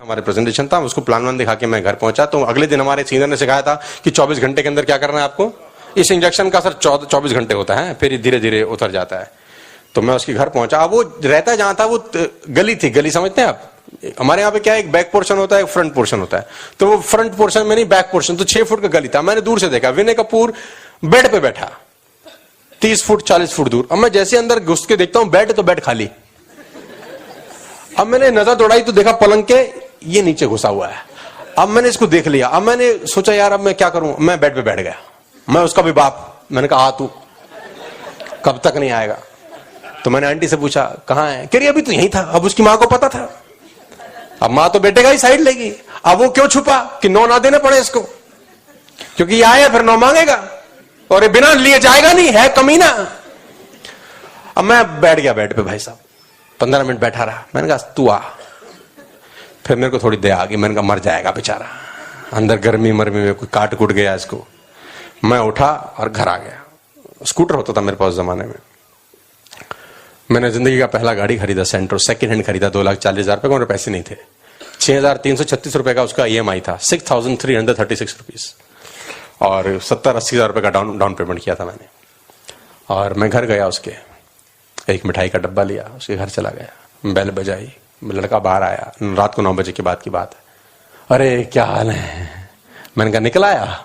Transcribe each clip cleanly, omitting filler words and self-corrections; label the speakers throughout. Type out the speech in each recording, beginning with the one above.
Speaker 1: हमारे प्रेजेंटेशन था, उसको प्लान वन दिखा के मैं घर पहुंचा। तो अगले दिन हमारे सीनियर ने सिखाया था कि 24 घंटे के अंदर क्या करना है आपको। इस इंजेक्शन का सर 24 घंटे होता है, फिर धीरे धीरे उतर जाता है। तो मैं उसके घर पहुंचा। अब वो रहता है जहां था, वो गली थी। गली समझते हैं आप? हमारे यहाँ पे क्या है, एक बैक पोर्शन होता है, एक फ्रंट पोर्शन होता है। तो वो फ्रंट पोर्शन में नहीं, बैक पोर्शन। तो 6 फुट का गली था। मैंने दूर से देखा विनय कपूर बेड पे बैठा 30 फुट 40 फुट दूर। अब मैं जैसे अंदर घुस के देखता हूं बेड, तो बेड खाली। अब मैंने नजर दौड़ाई तो देखा पलंग के ये नीचे घुसा हुआ है। अब मैंने इसको देख लिया। अब मैंने सोचा यार अब मैं क्या करूं। मैं बेड पे बैठ गया। मैं उसका भी बाप। मैंने कहा तू कब तक नहीं आएगा। तो मैंने आंटी से पूछा कहां है। कह रही अभी तो यही था। अब उसकी मां को पता था। अब मां तो बेटे का ही साइड लेगी। अब वो क्यों छुपा कि 9 ना देने पड़े इसको, क्योंकि ये आया फिर 9 मांगेगा और ये बिना लिए जाएगा नहीं, है कमीना। अब मैं बैठ गया बेड पे भाई साहब। 15 मिनट बैठा रहा। मैंने कहा तू आ। फिर मेरे को थोड़ी दया आ गई। मैंने कहा मर जाएगा बेचारा अंदर, गर्मी मरमी में कोई काट कूट गया इसको। मैं उठा और घर आ गया। स्कूटर होता था मेरे पास जमाने में। मैंने जिंदगी का पहला गाड़ी खरीदा, सेंट्रो, सेकंड हैंड खरीदा 2,40,000 रुपए का। मेरे पैसे नहीं थे। 6,336 रुपए का उसका EMI था, 6,336 रुपीज। और 70-80 हजार रुपए का डाउन पेमेंट किया था मैंने। और मैं घर गया, उसके एक मिठाई का डब्बा लिया, उसके घर चला गया। बेल बजाई, लड़का बाहर आया। रात को 9 बजे के बाद की बात है। अरे क्या हाल है। मैंने कहा निकल आया।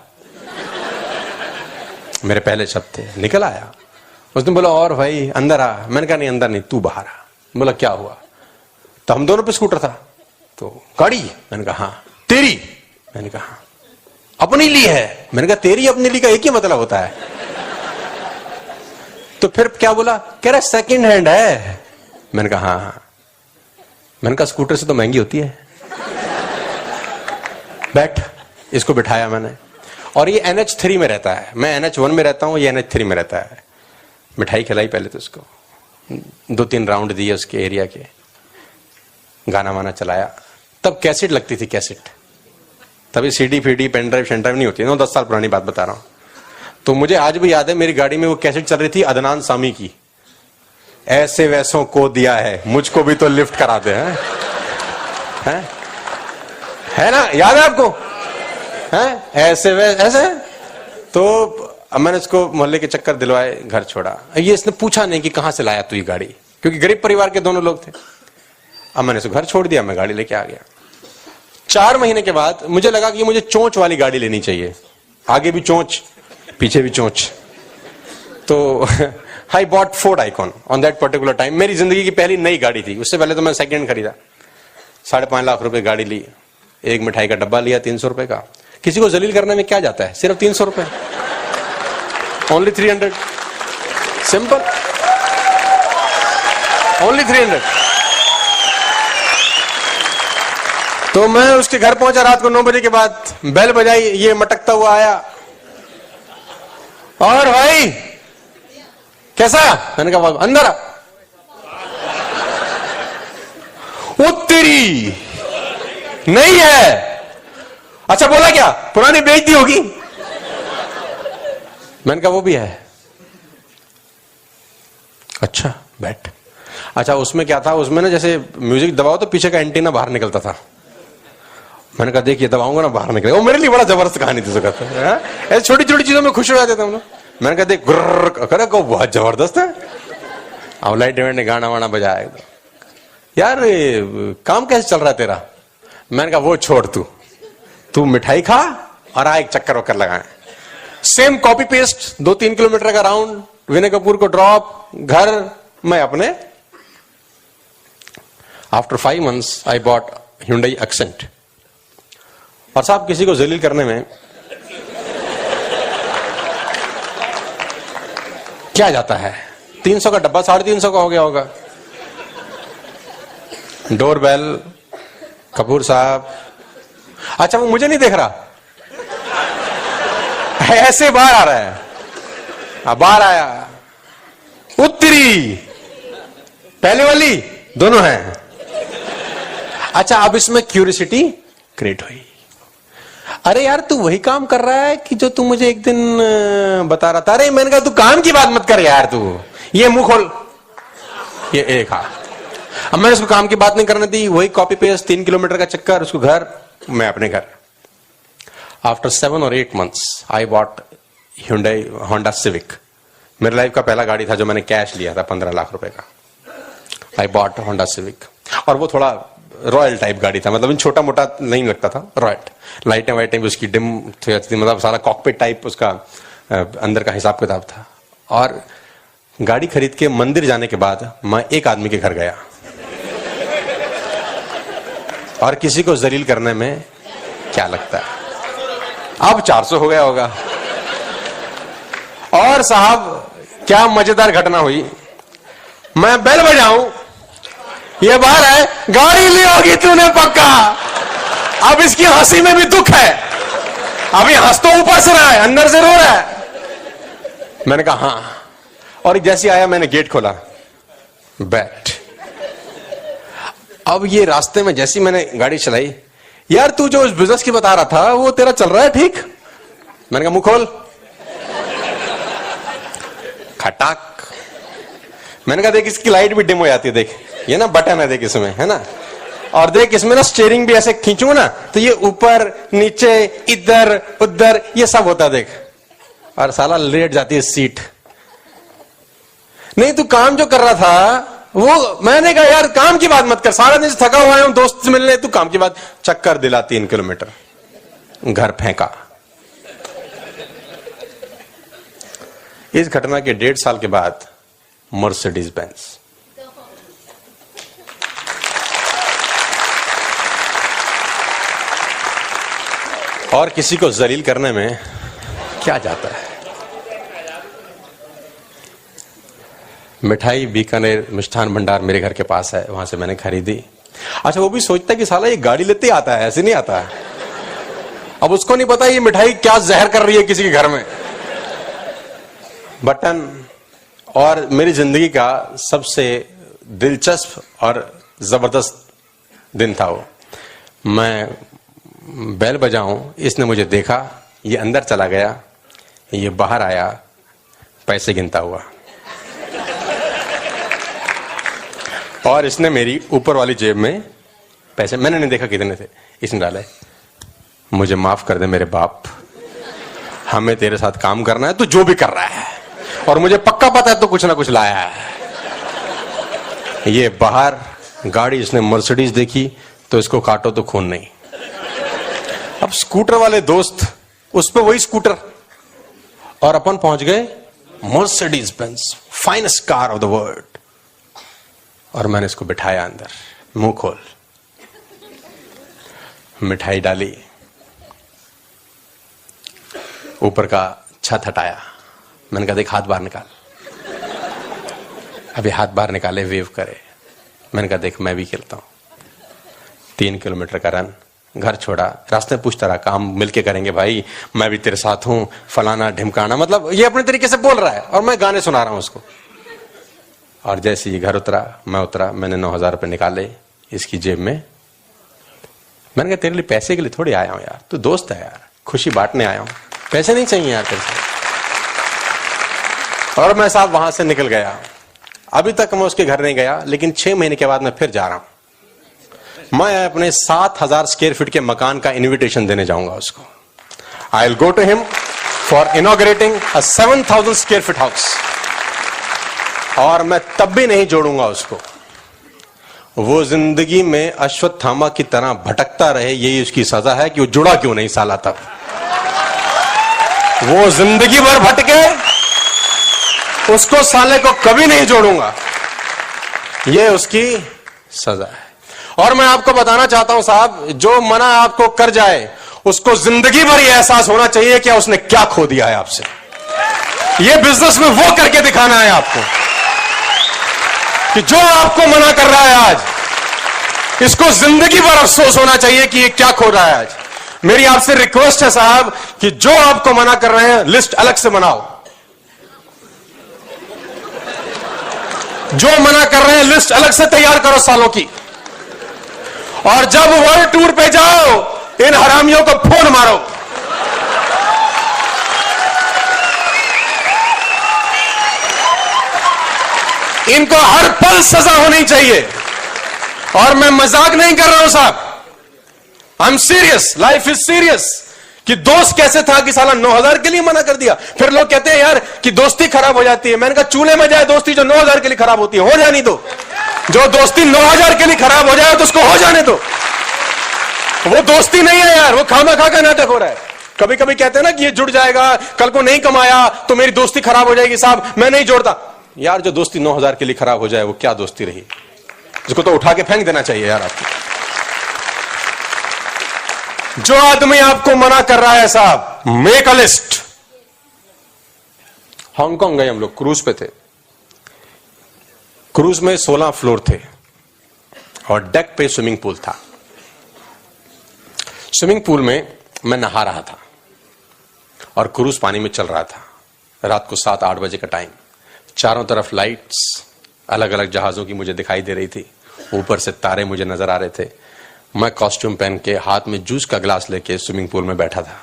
Speaker 1: मेरे पहले शब्द थे निकल आया। उसने बोला और भाई अंदर आ। मैंने कहा नहीं अंदर नहीं, तू बाहर आ। बोला क्या हुआ। तो हम दोनों पे स्कूटर था। तो गाड़ी। मैंने कहा हाँ। तेरी। मैंने कहा हाँ। अपनी ली है। मैंने कहा तेरी अपनी ली का एक ही मतलब होता है। तो फिर क्या बोला, कह रहा सेकंड हैंड है। मैंने कहा हाँ हाँ। मैंने कहा स्कूटर से तो महंगी होती है। बैठ। इसको बिठाया मैंने। और ये NH3 में रहता है, मैं NH1 में रहता हूं, ये NH3 में रहता है। मिठाई खिलाई पहले तो उसको, 2-3 राउंड दिए उसके एरिया के, गाना वाना चलाया। तब कैसेट लगती थी, कैसेट। तभी CD फीडी पेन ड्राइव शेंड्राइव नहीं होती है। 10 साल पुरानी बात बता रहा हूं। तो मुझे आज भी याद है मेरी गाड़ी में वो कैसेट चल रही थी अदनान सामी की, ऐसे वैसों को दिया है मुझको भी तो लिफ्ट कराते हैं। है ना, याद है आपको? हैं ऐसे ऐसे। तो अब मैंने इसको मोहल्ले के चक्कर दिलवाए, घर छोड़ा। ये इसने पूछा नहीं कि कहां से लाया तू ये गाड़ी, क्योंकि गरीब परिवार के दोनों लोग थे। अब मैंने इसको घर छोड़ दिया, मैं गाड़ी लेके आ गया। 4 महीने के बाद मुझे लगा कि मुझे चोंच वाली गाड़ी लेनी चाहिए, आगे भी चोंच पीछे भी चोंच। तो I bought Ford icon on that particular time. मेरी जिंदगी की पहली नई गाड़ी थी। उससे पहले तो मैं सेकंड खरीदा। 5.5 लाख रुपए गाड़ी ली। एक मिठाई का डब्बा लिया 300 रुपए का। किसी को जलील करने में क्या जाता है, सिर्फ 300 रुपए, ओनली 300, सिंपल, ओनली 300। तो मैं उसके घर पहुंचा रात को 9 बजे के बाद। बेल बजाई, ये मटकता हुआ आया। और भाई कैसा। मैंने कहा अंदर आ। वो तेरी नहीं है। अच्छा बोला क्या, पुरानी बेच दी होगी। मैंने कहा वो भी है। अच्छा बैठ। अच्छा उसमें क्या था, उसमें ना जैसे म्यूजिक दबाओ तो पीछे का एंटीना बाहर निकलता था। मैंने कहा देखिए दबाऊंगा ना बाहर निकलेगा। वो मेरे लिए बड़ा जबरदस्त कहानी थी। ऐसे छोटी छोटी चीजों में खुश हो जाते थे हम लोग। मैंने कहा देख गुर्र करे को बहुत जबरदस्त है। अब लाइट ने गाना वाना बजाया। यार काम कैसे चल रहा है तेरा। मैंने कहा वो छोड़, तू मिठाई खा और आ एक चक्कर वक्कर लगाए। सेम कॉपी पेस्ट, 2-3 किलोमीटर का राउंड, विनय कपूर को ड्रॉप, घर, मैं अपने। After 5 months I bought Hyundai Accent। और साहब किसी को जलील करने में क्या जाता है। 300 का डब्बा 350 का हो गया होगा। डोरबेल, कपूर साहब। अच्छा वो मुझे नहीं देख रहा, ऐसे बाहर आ रहा है। बाहर आया, उत्तरी पहले वाली दोनों हैं। अच्छा अब इसमें क्यूरियोसिटी क्रिएट हुई। अरे यार तू वही काम कर रहा है कि जो तू मुझे एक दिन बता रहा था। अरे मैंने कहा तू काम की बात मत कर यार, तू ये मुंह खोल, ये एक। हाँ अब मैंने उसको काम की बात नहीं करने दी, वही कॉपी पेस्ट, 3 किलोमीटर का चक्कर, उसको घर, मैं अपने घर। आफ्टर 7 और 8 months I bought Hyundai Honda Civic। मेरे लाइफ का पहला गाड़ी था जो मैंने कैश लिया था 15 लाख रुपए का। आई बॉट Honda Civic, और वो थोड़ा रॉयल टाइप गाड़ी था, मतलब छोटा मोटा नहीं लगता था, रॉयल। लाइटें वाइटें भी उसकी डिम थी, मतलब सारा कॉकपिट टाइप उसका अंदर का हिसाब किताब था। और गाड़ी खरीद के मंदिर जाने के बाद मैं एक आदमी के घर गया, और किसी को जलील करने में क्या लगता है, अब 400 हो गया होगा। और साहब क्या मजेदार घटना हुई, मैं बेल बजाऊं, ये बाहर है, गाड़ी ली होगी तूने पक्का। अब इसकी हंसी में भी दुख है, अभी हंस तो ऊपर से रहा है, अंदर से रो रहा है। मैंने कहा हाँ, और जैसे आया मैंने गेट खोला, बैठ। अब ये रास्ते में जैसी मैंने गाड़ी चलाई, यार तू जो उस बिजनेस की बता रहा था वो तेरा चल रहा है ठीक? मैंने कहा मुंह खोल। खटाक। मैंने कहा देख इसकी लाइट भी डिम हो जाती है, देख ये ना बटन है, देख इसमें है ना, और देख इसमें ना स्टीयरिंग भी ऐसे खींचूंगा ना तो ये ऊपर नीचे इधर उधर ये सब होता है, देख। और साला लेट जाती है सीट। नहीं तू काम जो कर रहा था वो, मैंने कहा यार काम की बात मत कर, सारा दिन थका हुआ है, दोस्त से मिलने, तू काम की बात। चक्कर दिला 3 किलोमीटर, घर फेंका। इस घटना के 1.5 साल के बाद मर्सिडीज बेंज। और किसी को जलील करने में क्या जाता है। मिठाई बीकानेर मिष्ठान भंडार मेरे घर के पास है, वहां से मैंने खरीदी। अच्छा वो भी सोचता है कि साला ये गाड़ी लेते आता है, ऐसे नहीं आता है। अब उसको नहीं पता ये मिठाई क्या जहर कर रही है किसी के घर में। बटन। और मेरी जिंदगी का सबसे दिलचस्प और जबरदस्त दिन था वो। मैं बेल बजाऊं, इसने मुझे देखा, ये अंदर चला गया, ये बाहर आया पैसे गिनता हुआ, और इसने मेरी ऊपर वाली जेब में पैसे, मैंने नहीं देखा कितने थे, इसने डाले। मुझे माफ कर दे मेरे बाप, हमें तेरे साथ काम करना है, तू जो भी कर रहा है, और मुझे पक्का पता है तो कुछ ना कुछ लाया है। ये बाहर गाड़ी, इसने मर्सिडीज देखी तो इसको काटो तो खून नहीं। अब स्कूटर वाले दोस्त, उस पे वही स्कूटर, और अपन पहुंच गए Mercedes Benz, finest car of the world. और मैंने इसको बिठाया अंदर, मुंह खोल, मिठाई डाली, ऊपर का छत हटाया। मैंने कहा देख हाथ बाहर निकाल। अभी हाथ बाहर निकाले, वेव करे। मैंने कहा देख मैं भी खेलता हूं। 3 किलोमीटर का रन, घर छोड़ा, रास्ते में पूछता रहा काम मिलके करेंगे भाई, मैं भी तेरे साथ हूं, फलाना ढिमकाना, मतलब ये अपने तरीके से बोल रहा है और मैं गाने सुना रहा हूं उसको। और जैसे ये घर उतरा, मैं उतरा, मैंने 9,000 रुपए निकाले इसकी जेब में। मैंने कहा तेरे लिए पैसे के लिए थोड़ी आया हूं यार, तू दोस्त है यार, खुशी बांटने आया हूं, पैसे नहीं चाहिए यार तेरे से। और मैं साहब वहां से निकल गया। अभी तक मैं उसके घर नहीं गया, लेकिन 6 महीने के बाद मैं फिर जा रहा हूं। मैं अपने 7,000 स्क्वायर फीट के मकान का इनविटेशन देने जाऊंगा उसको। I will go to him for inaugurating a 7,000 square feet house. और मैं तब भी नहीं जोड़ूंगा उसको। वो जिंदगी में अश्वत्थामा की तरह भटकता रहे, यही उसकी सजा है कि वो जुड़ा क्यों नहीं साला तब। वो जिंदगी भर भटके, उसको साले को कभी नहीं जोड़ूंगा, ये उसकी सजा है। और मैं आपको बताना चाहता हूं साहब, जो मना आपको कर जाए उसको जिंदगी भर यह एहसास होना चाहिए कि उसने क्या खो दिया है आपसे। ये बिजनेस में वो करके दिखाना है आपको कि जो आपको मना कर रहा है आज, इसको जिंदगी भर अफसोस होना चाहिए कि ये क्या खो रहा है आज। मेरी आपसे रिक्वेस्ट है साहब कि जो आपको मना कर रहे हैं लिस्ट अलग से बनाओ, जो मना कर रहे हैं लिस्ट अलग से तैयार करो सालों की। और जब वर्ल्ड टूर पे जाओ, इन हरामियों को फोन मारो। इनको हर पल सजा होनी चाहिए। और मैं मजाक नहीं कर रहा हूं साहब, I am serious, life is serious. कि दोस्त कैसे था कि साला 9,000 के लिए मना कर दिया। फिर लोग कहते हैं यार कि दोस्ती खराब हो जाती है। मैंने कहा चूल्हे में जाए दोस्ती जो 9,000 के लिए खराब होती है, हो जानी दो। जो दोस्ती 9,000 के लिए खराब हो जाए तो उसको हो जाने दो। वो दोस्ती नहीं है यार, वो खामा खा का नाटक हो रहा है। कभी कभी कहते हैं ना कि ये जुड़ जाएगा, कल को नहीं कमाया तो मेरी दोस्ती खराब हो जाएगी। साहब मैं नहीं जोड़ता यार, जो दोस्ती 9,000 के लिए खराब हो जाए वो क्या दोस्ती रही, जिसको तो उठा के फेंक देना चाहिए यार आपको। जो आदमी आपको मना कर रहा है साहब, मेक अ लिस्ट। हांगकांग गए हम लोग, क्रूज पे थे। क्रूज में 16 फ्लोर थे और डेक पे स्विमिंग पूल था। स्विमिंग पूल में मैं नहा रहा था और क्रूज पानी में चल रहा था। रात को 7-8 बजे का टाइम, चारों तरफ लाइट्स अलग अलग जहाजों की मुझे दिखाई दे रही थी, ऊपर से तारे मुझे नजर आ रहे थे। मैं कॉस्ट्यूम पहन के हाथ में जूस का गिलास लेके स्विमिंग पूल में बैठा था।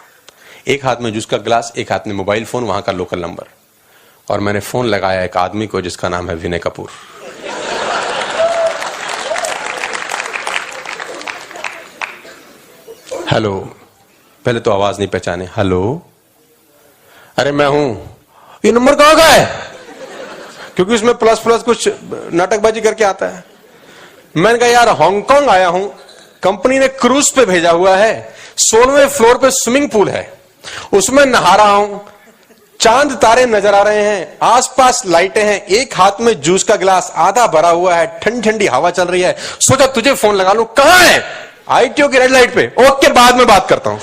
Speaker 1: एक हाथ में जूस का गिलास, एक हाथ में मोबाइल फोन, वहां का लोकल नंबर। और मैंने फोन लगाया एक आदमी को जिसका नाम है विनय कपूर। हेलो, पहले तो आवाज नहीं पहचाने। हेलो, अरे मैं हूं। ये नंबर कहां का है? क्योंकि उसमें प्लस प्लस कुछ नाटकबाजी करके आता है। मैंने कहा यार हांगकांग आया हूं, कंपनी ने क्रूज पे भेजा हुआ है, 16वें फ्लोर पे स्विमिंग पूल है, उसमें नहा रहा हूं, चांद तारे नजर आ रहे हैं, आसपास लाइटें हैं, एक हाथ में जूस का गिलास आधा भरा हुआ है, ठंडी ठंडी हवा चल रही है। सोचा तुझे फोन लगा लूं। कहां है? आईटीओ की रेड लाइट पे। ओके, बाद में बात करता हूं।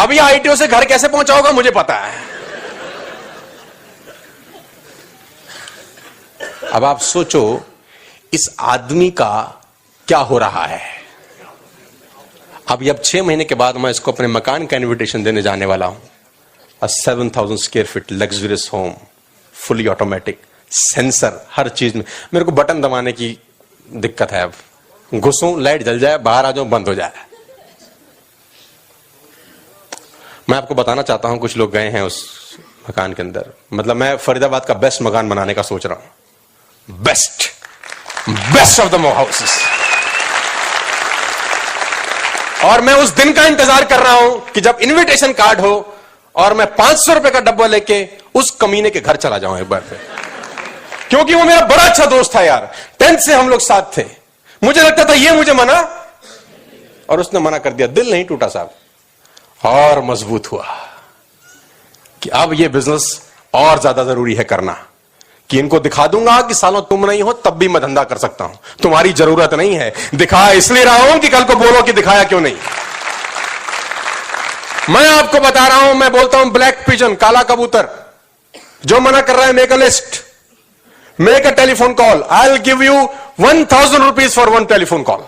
Speaker 1: अभी आईटीओ से घर कैसे पहुंचा होगा मुझे पता है। अब आप सोचो इस आदमी का क्या हो रहा है। अब 6 महीने के बाद मैं इसको अपने मकान का इनविटेशन देने जाने वाला हूं। 7,000 square feet luxurious home, fully automatic, sensor, हर चीज में। मेरे को बटन दबाने की दिक्कत है। अब घुसूं, लाइट जल जाए, बाहर आ जाऊं, बंद हो जाए। मैं आपको बताना चाहता हूं, कुछ लोग गए हैं उस मकान के अंदर। मतलब मैं फरीदाबाद का बेस्ट मकान बनाने का सोच रहा हूं। Best of the houses. और मैं उस दिन का इंतजार कर रहा हूं कि जब इनविटेशन कार्ड हो और मैं 500 रुपए का डब्बा लेके उस कमीने के घर चला जाऊं एक बार फिर। क्योंकि वो मेरा बड़ा अच्छा दोस्त था यार, 10th से हम लोग साथ थे। मुझे लगता था ये मुझे मना, और उसने मना कर दिया। दिल नहीं टूटा साहब, और मजबूत हुआ कि अब ये बिजनेस और ज्यादा जरूरी है करना। कि इनको दिखा दूंगा कि सालों तुम नहीं हो तब भी मैं धंधा कर सकता हूं, तुम्हारी जरूरत नहीं है। दिखा इसलिए रहा हूं कि कल को बोलो कि दिखाया क्यों नहीं। मैं आपको बता रहा हूं, मैं बोलता हूं ब्लैक पिजन, काला कबूतर। जो मना कर रहा है, make a list, make a telephone call. I will give you 1,000 rupees for 1 telephone call.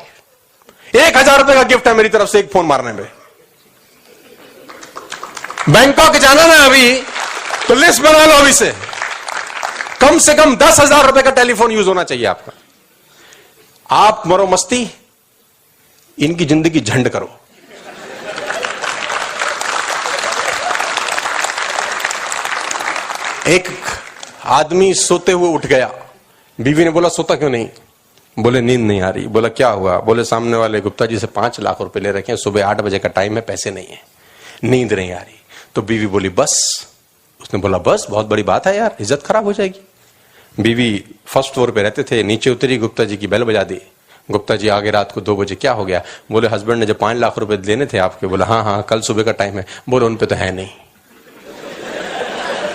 Speaker 1: 1,000 रुपए का गिफ्ट है मेरी तरफ से एक फोन मारने में। बैंकॉक जाना ना अभी, तो लिस्ट बना लो अभी से। कम से कम 10,000 रुपए का टेलीफोन यूज होना चाहिए आपका। आप मरो मस्ती, इनकी जिंदगी झंड करो। एक आदमी सोते हुए उठ गया। बीवी ने बोला सोता क्यों नहीं? बोले नींद नहीं आ रही। बोला क्या हुआ? बोले सामने वाले गुप्ता जी से 5 लाख रुपए ले रखे हैं, सुबह 8 बजे का टाइम है, पैसे नहीं है, नींद नहीं आ रही। तो बीवी बोली बस। उसने बोला बस, बहुत बड़ी बात है यार, इज्जत खराब हो जाएगी। बीवी फर्स्ट फ्लोर पे रहते थे, नीचे उतरी, गुप्ता जी की बेल बजा दी। गुप्ता जी आगे रात को 2 बजे, क्या हो गया? बोले हस्बैंड ने जो 5 लाख रुपए लेने थे आपके। बोला हाँ हाँ, कल सुबह का टाइम है। बोले उन पे तो है नहीं।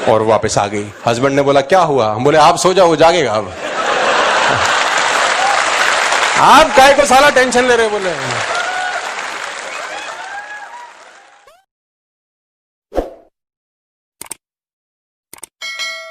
Speaker 1: और वापस आ गई। हस्बैंड ने बोला क्या हुआ? बोले आप सो जाओ, वो जागेगा अब। आप काय को साला टेंशन ले रहे? बोले